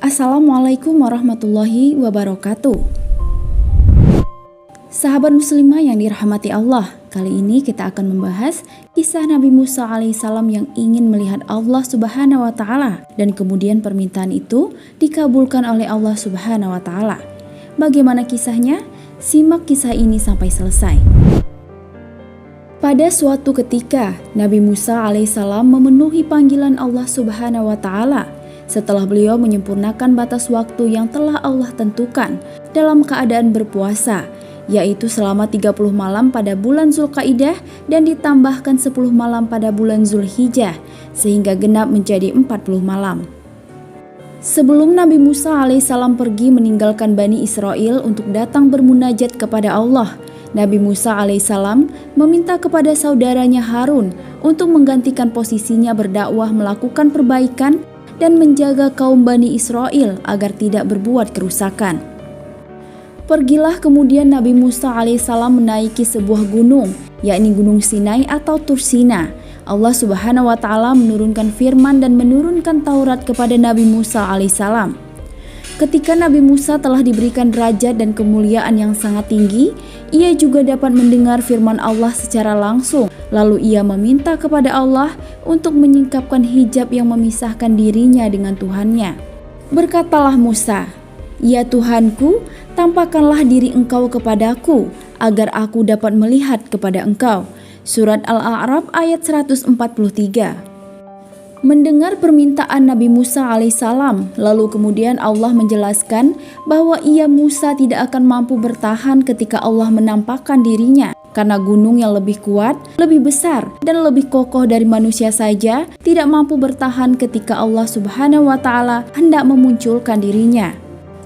Assalamualaikum warahmatullahi wabarakatuh. Sahabat muslimah yang dirahmati Allah, kali ini kita akan membahas kisah Nabi Musa alaihissalam yang ingin melihat Allah subhanahu wa ta'ala dan kemudian permintaan itu dikabulkan oleh Allah subhanahu wa ta'ala. Bagaimana kisahnya? Simak kisah ini sampai selesai. Pada suatu ketika, Nabi Musa alaihissalam memenuhi panggilan Allah subhanahu wa ta'ala setelah beliau menyempurnakan batas waktu yang telah Allah tentukan dalam keadaan berpuasa, yaitu selama 30 malam pada bulan Zulqaidah dan ditambahkan 10 malam pada bulan Zulhijjah, sehingga genap menjadi 40 malam. Sebelum Nabi Musa alaihissalam pergi meninggalkan Bani Israel untuk datang bermunajat kepada Allah, Nabi Musa alaihissalam meminta kepada saudaranya Harun untuk menggantikan posisinya berdakwah, melakukan perbaikan, dan menjaga kaum Bani Israel agar tidak berbuat kerusakan. Pergilah kemudian Nabi Musa alaihissalam menaiki sebuah gunung, yakni Gunung Sinai atau Tursina. Allah subhanahu wa ta'ala menurunkan firman dan menurunkan Taurat kepada Nabi Musa alaihissalam. Ketika Nabi Musa telah diberikan derajat dan kemuliaan yang sangat tinggi, ia juga dapat mendengar firman Allah secara langsung. Lalu ia meminta kepada Allah untuk menyingkapkan hijab yang memisahkan dirinya dengan Tuhannya. Berkatalah Musa, "Ya Tuhanku, tampakkanlah diri Engkau kepadaku, agar aku dapat melihat kepada Engkau." Surat Al-A'raf ayat 143. Mendengar permintaan Nabi Musa alaihissalam, lalu kemudian Allah menjelaskan bahwa Musa tidak akan mampu bertahan ketika Allah menampakkan dirinya. Karena gunung yang lebih kuat, lebih besar, dan lebih kokoh dari manusia saja tidak mampu bertahan ketika Allah subhanahu wa ta'ala hendak memunculkan dirinya.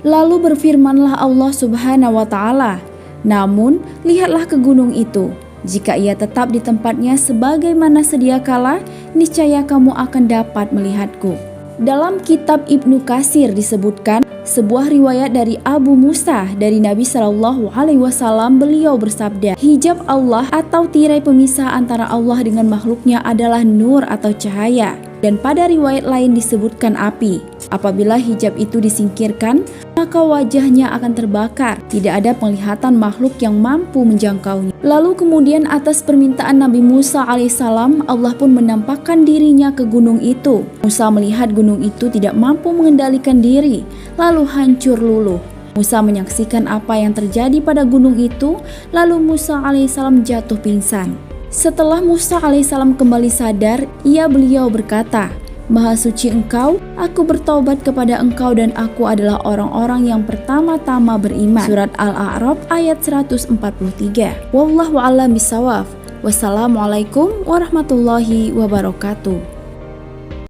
Lalu berfirmanlah Allah subhanahu wa ta'ala, "Namun lihatlah ke gunung itu. Jika ia tetap di tempatnya sebagaimana sedia kala, niscaya kamu akan dapat melihatku." Dalam kitab Ibnu Katsir disebutkan sebuah riwayat dari Abu Musa dari Nabi Shallallahu Alaihi Wasallam, beliau bersabda, "Hijab Allah atau tirai pemisah antara Allah dengan makhluknya adalah nur atau cahaya." Dan pada riwayat lain disebutkan api. Apabila hijab itu disingkirkan, maka wajahnya akan terbakar. Tidak ada penglihatan makhluk yang mampu menjangkaunya. Lalu kemudian atas permintaan Nabi Musa alaihissalam, Allah pun menampakkan dirinya ke gunung itu. Musa melihat gunung itu tidak mampu mengendalikan diri, lalu hancur luluh. Musa menyaksikan apa yang terjadi pada gunung itu, lalu Musa alaihissalam jatuh pingsan. Setelah Musa alaihissalam kembali sadar, beliau berkata, "Maha suci Engkau, aku bertaubat kepada Engkau dan aku adalah orang-orang yang pertama-tama beriman." Surat Al-A'raf ayat 143. Wallahu a'lam bishawab. Wassalamualaikum warahmatullahi wabarakatuh.